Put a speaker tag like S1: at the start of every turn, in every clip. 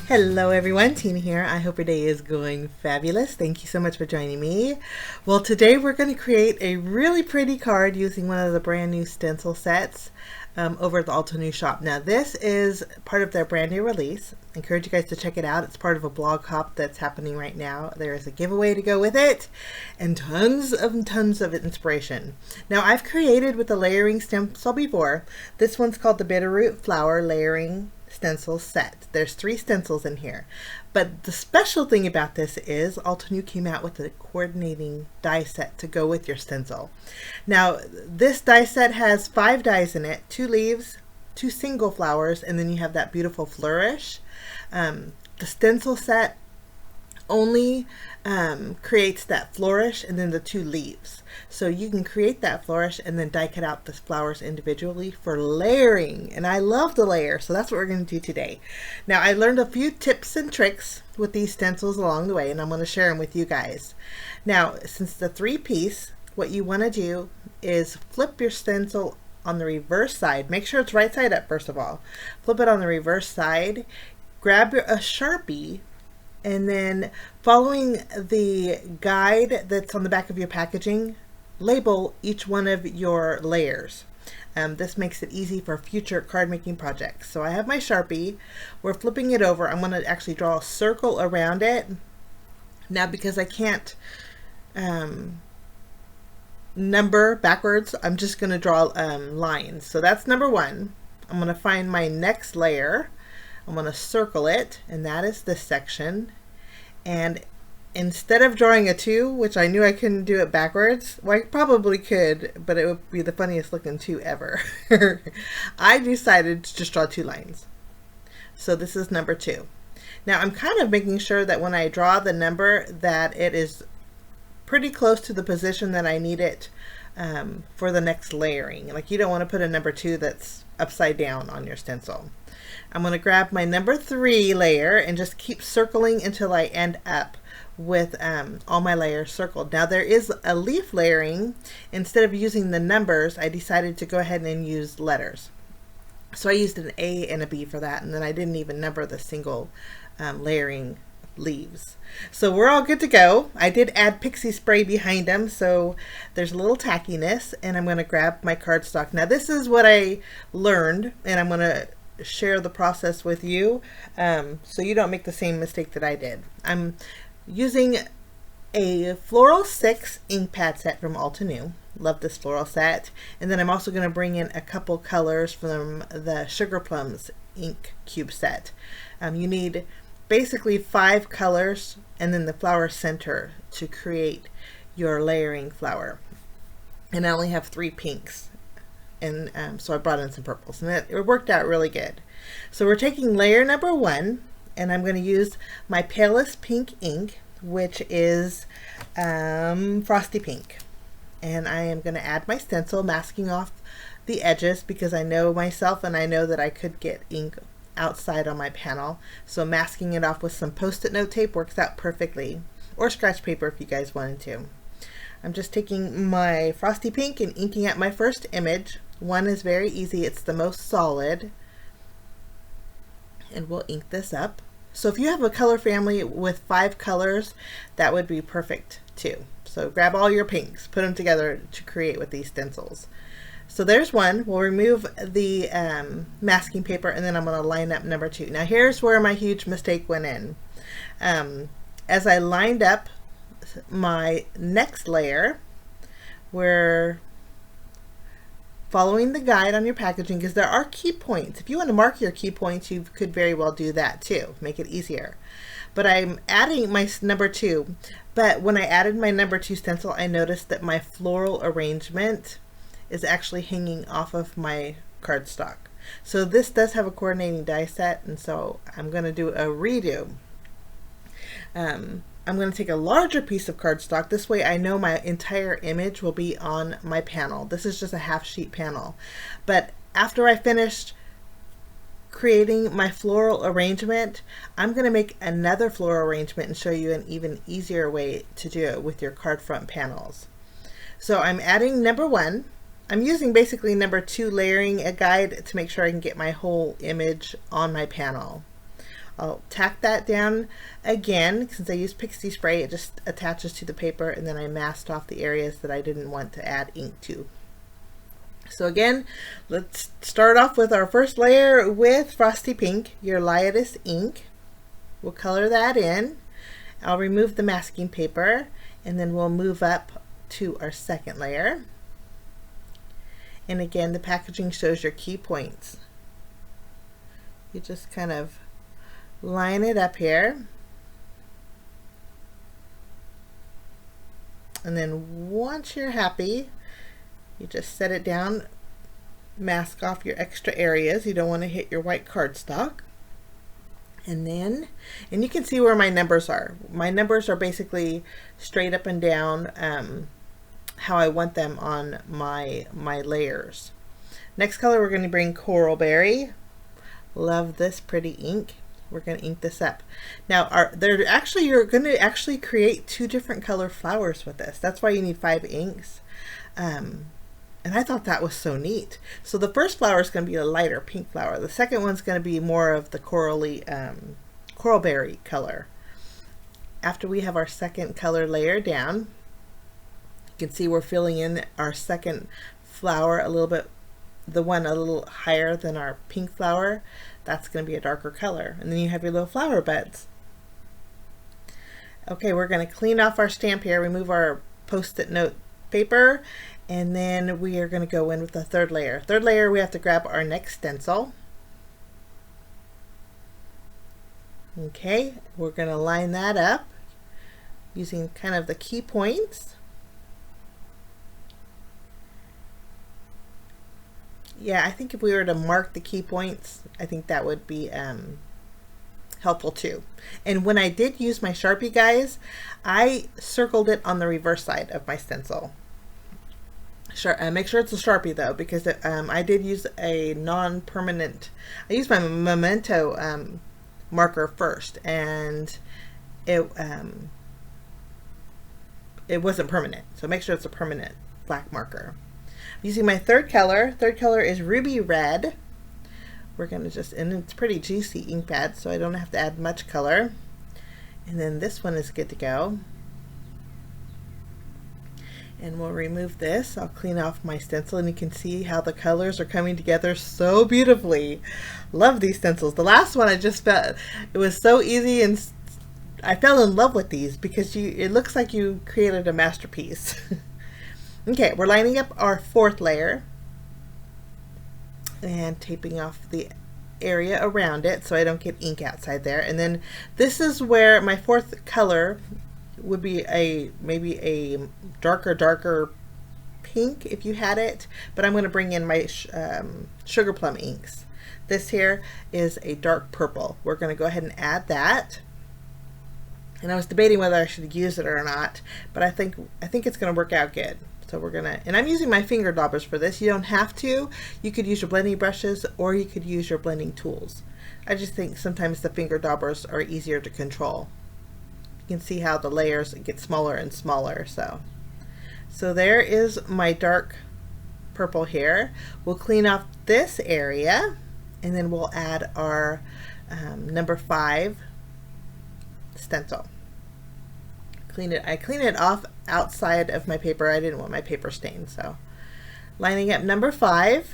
S1: Hello everyone, Tina here. I hope your day is going fabulous. Thank you so much for joining me. Well, today we're going to create a really pretty card using one of the brand new stencil sets over at the Altenew shop. Now this is part of their brand new release. I encourage you guys to check it out. It's part of a blog hop that's happening right now. There is a giveaway to go with it and tons of inspiration. Now I've created with the layering stencil before. This one's called the Bitterroot Flower Layering Stencil Set. There's 3 stencils in here, but the special thing about this is Altenew came out with a coordinating die set to go with your stencil. Now this die set has 5 dies in it, 2 leaves, 2 single flowers, and then you have that beautiful flourish. The stencil set only creates that flourish and then the 2 leaves. So you can create that flourish and then die cut out the flowers individually for layering. And I love the layer, so that's what we're going to do today. Now I learned a few tips and tricks with these stencils along the way, and I'm going to share them with you guys. Now, since the 3-piece, what you want to do is flip your stencil on the reverse side. Make sure it's right side up first of all. Flip it on the reverse side. Grab a Sharpie, and then following the guide that's on the back of your packaging, label each one of your layers. This makes it easy for future card making projects. So I have my Sharpie. We're flipping it over. I'm going to actually draw a circle around it. Now because I can't number backwards, I'm just going to draw lines. So that's number 1. I'm going to find my next layer. I'm going to circle it, and that is this section. And instead of drawing a 2, which I knew I couldn't do it backwards, well, I probably could, but it would be the funniest looking 2 ever. I decided to just draw 2 lines. So this is number 2. Now I'm kind of making sure that when I draw the number that it is pretty close to the position that I need it for the next layering. Like you don't want to put a number 2 that's upside down on your stencil. I'm going to grab my number 3 layer and just keep circling until I end up with all my layers circled. Now there is a leaf layering. Instead of using the numbers, I decided to go ahead and use letters. So I used an A and a B for that, and then I didn't even number the single layering leaves. So we're all good to go. I did add pixie spray behind them, so there's a little tackiness, and I'm going to grab my cardstock. Now this is what I learned, and I'm going to share the process with you so you don't make the same mistake that I did. I'm using a Floral 6 ink pad set from Altenew. Love this floral set. And then I'm also going to bring in a couple colors from the Sugar Plums ink cube set. You need basically 5 colors and then the flower center to create your layering flower. And I only have 3 pinks. And so I brought in some purples, and it worked out really good. So we're taking layer number 1, and I'm going to use my palest pink ink, which is Frosty Pink. And I am going to add my stencil, masking off the edges because I know myself and I know that I could get ink outside on my panel. So masking it off with some post-it note tape works out perfectly, or scratch paper if you guys wanted to. I'm just taking my Frosty Pink and inking out my first image. 1 is very easy, it's the most solid, and we'll ink this up. So if you have a color family with 5 colors, that would be perfect too. So grab all your pinks, put them together to create with these stencils. So there's 1. We'll remove the masking paper, and then I'm going to line up number 2. Now here's where my huge mistake went in. As I lined up my next layer, we're following the guide on your packaging because there are key points. If you want to mark your key points, you could very well do that too, make it easier. But I'm adding my number 2, but when I added my number 2 stencil, I noticed that my floral arrangement is actually hanging off of my cardstock. So this does have a coordinating die set, and so I'm going to do a redo. I'm going to take a larger piece of cardstock. This way I know my entire image will be on my panel. This is just a half sheet panel. But after I finished creating my floral arrangement, I'm going to make another floral arrangement and show you an even easier way to do it with your card front panels. So I'm adding number 1. I'm using basically number 2 layering a guide to make sure I can get my whole image on my panel. I'll tack that down again. Since I used pixie spray, it just attaches to the paper, and then I masked off the areas that I didn't want to add ink to. So again, let's start off with our first layer with Frosty Pink, your lightest ink. We'll color that in. I'll remove the masking paper, and then we'll move up to our second layer. And again, the packaging shows your key points. You just kind of line it up here. And then once you're happy, you just set it down, mask off your extra areas. You don't want to hit your white cardstock. And you can see where my numbers are. My numbers are basically straight up and down how I want them on my layers. Next color, we're going to bring Coral Berry. Love this pretty ink. We're going to ink this up. Now, you're going to actually create 2 different color flowers with this. That's why you need 5 inks. And I thought that was so neat. So the first flower is going to be a lighter pink flower. The second one's going to be more of the coral berry color. After we have our second color layer down, you can see we're filling in our second flower a little bit, the one a little higher than our pink flower. That's going to be a darker color. And then you have your little flower buds. Okay, we're going to clean off our stamp here, remove our post-it note paper, and then we are going to go in with the third layer. Third layer, we have to grab our next stencil. Okay, we're going to line that up using kind of the key points. Yeah, I think if we were to mark the key points, I think that would be helpful too. And when I did use my Sharpie, guys, I circled it on the reverse side of my stencil. Make sure it's a Sharpie though, because I did use a non-permanent, I used my Memento marker first, and it wasn't permanent. So make sure it's a permanent black marker. I'm using my third color. Third color is Ruby Red. We're going to and it's pretty juicy ink pad, so I don't have to add much color. And then this one is good to go. And we'll remove this. I'll clean off my stencil, and you can see how the colors are coming together so beautifully. Love these stencils. The last one, I just felt it was so easy, and I fell in love with these because it looks like you created a masterpiece. Okay, we're lining up our fourth layer and taping off the area around it so I don't get ink outside there. And then this is where my fourth color would be maybe a darker pink if you had it, but I'm going to bring in my sugar plum inks. This here is a dark purple. We're going to go ahead and add that. And I was debating whether I should use it or not, but I think it's going to work out good. So we're gonna, and I'm using my finger daubers for this. You don't have to. You could use your blending brushes, or you could use your blending tools. I just think sometimes the finger daubers are easier to control. You can see how the layers get smaller and smaller. So there is my dark purple here. We'll clean off this area, and then we'll add our number 5 stencil. I clean it off outside of my paper. I didn't want my paper stained, so lining up number 5.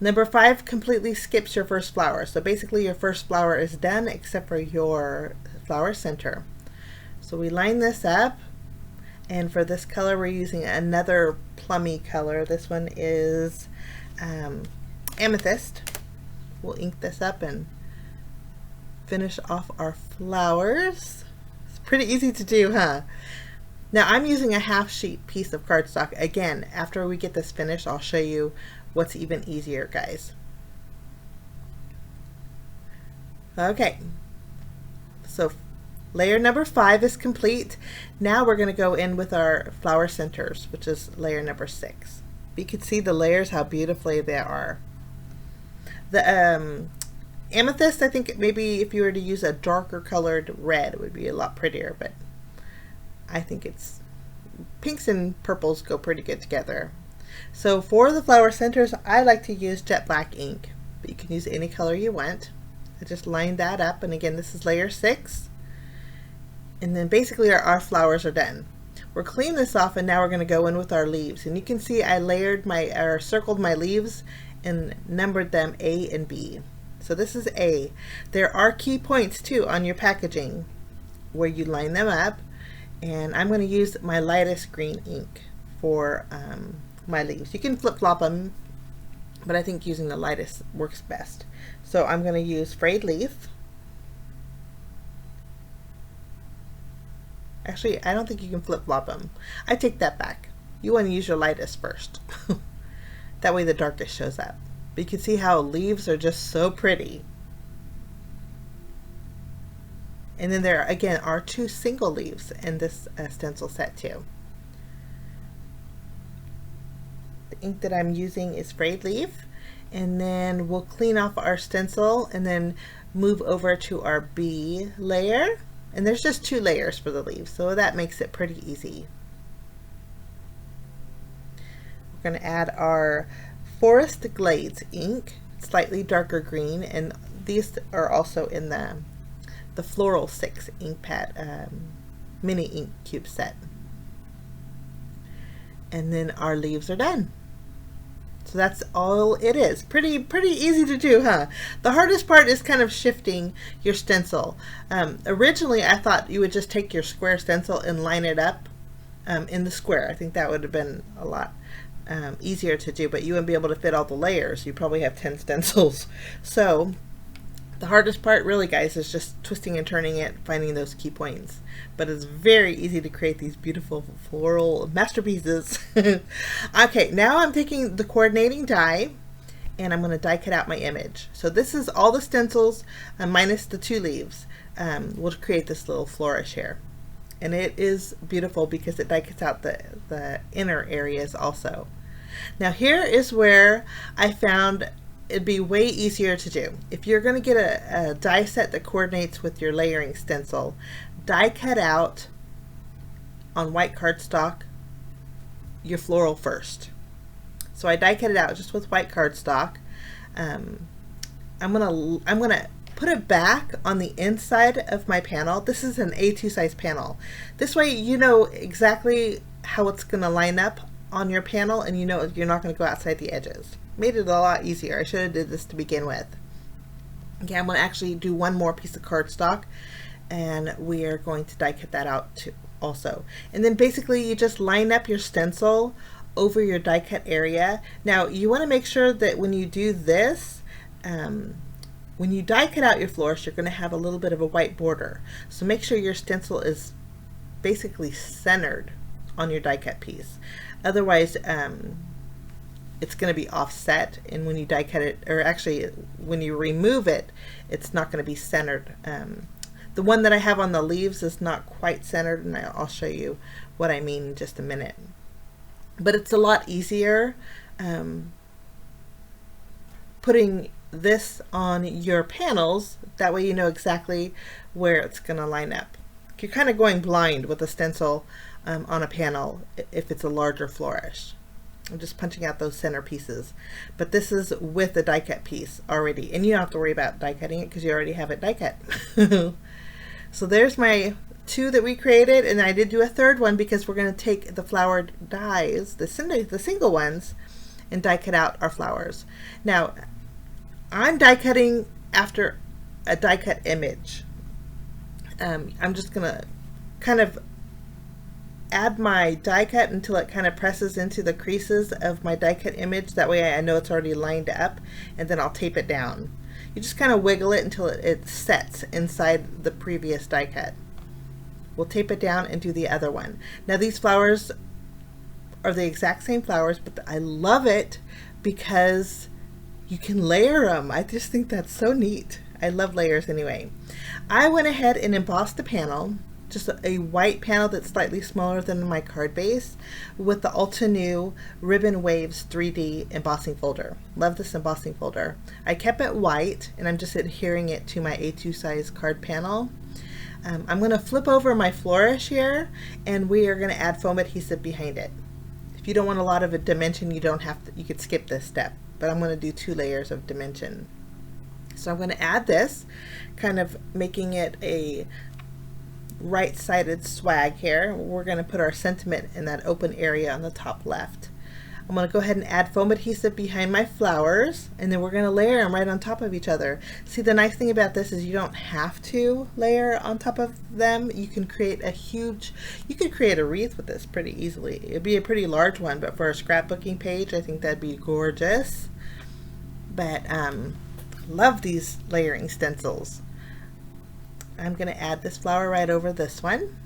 S1: Number 5 completely skips your first flower. So basically your first flower is done except for your flower center. So we line this up, and for this color we're using another plummy color. This one is Amethyst. We'll ink this up and finish off our flowers. Pretty easy to do, huh? Now I'm using a half sheet piece of cardstock. Again, after we get this finished, I'll show you what's even easier, guys. Okay, so layer number 5 is complete. Now we're going to go in with our flower centers, which is layer number 6. You can see the layers, how beautifully they are. The Amethyst, I think maybe if you were to use a darker colored red, it would be a lot prettier, but I think it's pinks and purples go pretty good together. So for the flower centers, I like to use jet black ink, but you can use any color you want. I just lined that up, and again, this is layer 6. And then basically our flowers are done. We're cleaning this off, and now we're going to go in with our leaves. And you can see I circled my leaves and numbered them A and B. So this is A. There are key points too on your packaging where you line them up, and I'm going to use my lightest green ink for my leaves. You can flip-flop them, but I think using the lightest works best. So I'm going to use frayed leaf. Actually, I don't think you can flip-flop them. I take that back. You want to use your lightest first. That way the darkest shows up. But you can see how leaves are just so pretty. And then there, again, are 2 single leaves in this stencil set too. The ink that I'm using is frayed leaf. And then we'll clean off our stencil and then move over to our B layer. And there's just 2 layers for the leaves, so that makes it pretty easy. We're going to add our Forest Glades ink, slightly darker green, and these are also in the Floral 6 ink pad mini ink cube set. And then our leaves are done. So that's all it is. Pretty easy to do, huh? The hardest part is kind of shifting your stencil. Originally I thought you would just take your square stencil and line it up in the square. I think that would have been a lot easier to do, but you wouldn't be able to fit all the layers. You probably have 10 stencils. So the hardest part really, guys, is just twisting and turning it, finding those key points. But it's very easy to create these beautiful floral masterpieces. Okay, now I'm taking the coordinating die, and I'm going to die cut out my image. So this is all the stencils minus the 2 leaves. We'll create this little flourish here. And it is beautiful because it die cuts out the inner areas also. Now here is where I found it'd be way easier to do. If you're going to get a die set that coordinates with your layering stencil, die cut out on white cardstock your floral first. So I die cut it out just with white cardstock. I'm gonna put it back on the inside of my panel. This is an A2 size panel. This way you know exactly how it's going to line up on your panel, and you know you're not going to go outside the edges. Made it a lot easier. I should have did this to begin with. Okay, I'm going to actually do one more piece of cardstock, and we are going to die cut that out too also. And then basically you just line up your stencil over your die cut area. Now you want to make sure that when you do this, when you die cut out your flourish, you're going to have a little bit of a white border. So make sure your stencil is basically centered on your die cut piece. Otherwise, it's going to be offset, and when you die cut it, or actually when you remove it, it's not going to be centered. The one that I have on the leaves is not quite centered, and I'll show you what I mean in just a minute. But it's a lot easier putting this on your panels. That way you know exactly where it's going to line up. You're kind of going blind with a stencil on a panel if it's a larger flourish. I'm just punching out those center pieces, but this is with the die cut piece already, and you don't have to worry about die cutting it because you already have it die cut. So there's my 2 that we created, and I did do a 3rd one because we're going to take the flower dies, the single ones, and die cut out our flowers. Now I'm die cutting after a die cut image. I'm just going to kind of add my die cut until it kind of presses into the creases of my die cut image. That way I know it's already lined up, and then I'll tape it down. You just kind of wiggle it until it sets inside the previous die cut. We'll tape it down and do the other one. Now these flowers are the exact same flowers, but I love it because you can layer them. I just think that's so neat. I love layers anyway. I went ahead and embossed the panel, just a white panel that's slightly smaller than my card base, with the Altenew Ribbon Waves 3D embossing folder. Love this embossing folder. I kept it white, and I'm just adhering it to my A2 size card panel. I'm going to flip over my flourish here, and we are going to add foam adhesive behind it. If you don't want a lot of a dimension, you don't have to, you could skip this step, but I'm going to do 2 layers of dimension. So I'm going to add this, kind of making it a right-sided swag here. We're going to put our sentiment in that open area on the top left. I'm going to go ahead and add foam adhesive behind my flowers, and then we're going to layer them right on top of each other. See, the nice thing about this is you don't have to layer on top of them. You can create a wreath with this pretty easily. It'd be a pretty large one, but for a scrapbooking page, I think that'd be gorgeous. But love these layering stencils. I'm going to add this flower right over this one.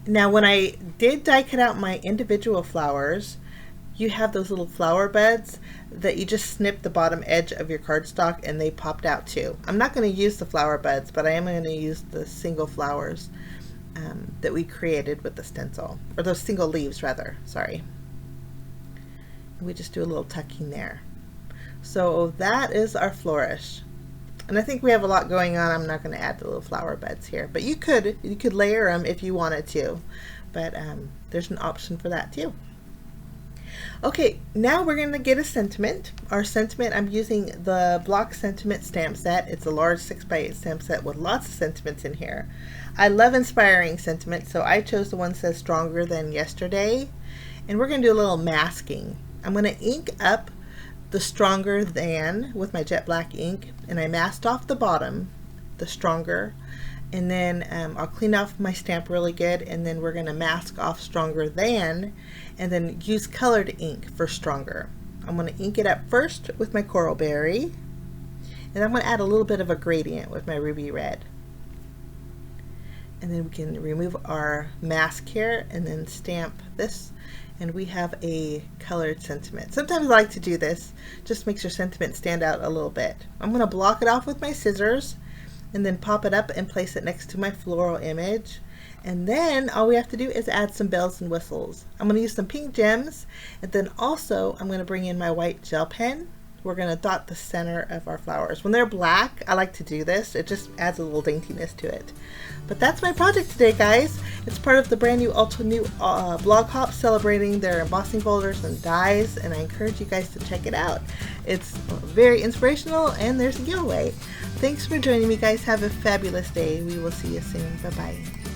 S1: Now, when I did die cut out my individual flowers, you have those little flower buds that you just snip the bottom edge of your cardstock and they popped out too. I'm not going to use the flower buds, but I am going to use the single flowers that we created with the stencil, or those single leaves rather, sorry. We just do a little tucking there. So that is our flourish. And I think we have a lot going on. I'm not going to add the little flower buds here, but you could layer them if you wanted to, but there's an option for that too. Okay, now we're going to get a sentiment. Our sentiment, I'm using the block sentiment stamp set. It's a large 6x8 stamp set with lots of sentiments in here. I love inspiring sentiment, so I chose the one that says stronger than yesterday. And we're going to do a little masking. I'm going to ink up the stronger than with my jet black ink, and I masked off the bottom, the stronger, and then I'll clean off my stamp really good, and then we're going to mask off stronger than, and then use colored ink for stronger. I'm going to ink it up first with my coral berry, and I'm going to add a little bit of a gradient with my ruby red. And then we can remove our mask here and then stamp this, and we have a colored sentiment. Sometimes I like to do this, just makes your sentiment stand out a little bit. I'm going to block it off with my scissors and then pop it up and place it next to my floral image. And then all we have to do is add some bells and whistles. I'm going to use some pink gems, and then also I'm going to bring in my white gel pen. We're going to dot the center of our flowers. When they're black, I like to do this. It just adds a little daintiness to it. But that's my project today, guys. It's part of the brand new Altenew blog hop celebrating their embossing folders and dies, and I encourage you guys to check it out. It's very inspirational, and there's a giveaway. Thanks for joining me, guys. Have a fabulous day. We will see you soon. Bye-bye.